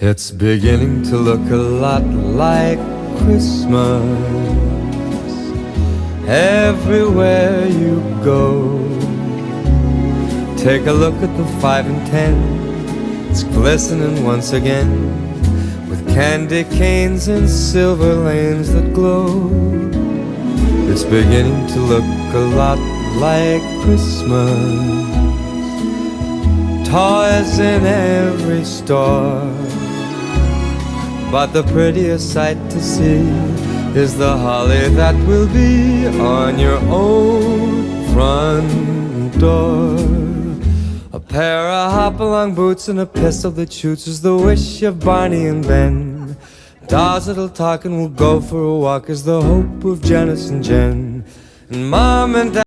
It's beginning to look a lot like Christmas everywhere you go. Take a look at the 5 and 10. It's glistening once again with candy canes and silver lanes that glow. It's beginning to look a lot like Christmas. Toys in every store, but the prettiest sight to see is the holly that will be on your own front door. A pair of hop-along boots and a pistol that shoots is the wish of Barney and Ben. Dolls that'll talk and will go for a walk is the hope of Janice and Jen. And Mom and Dad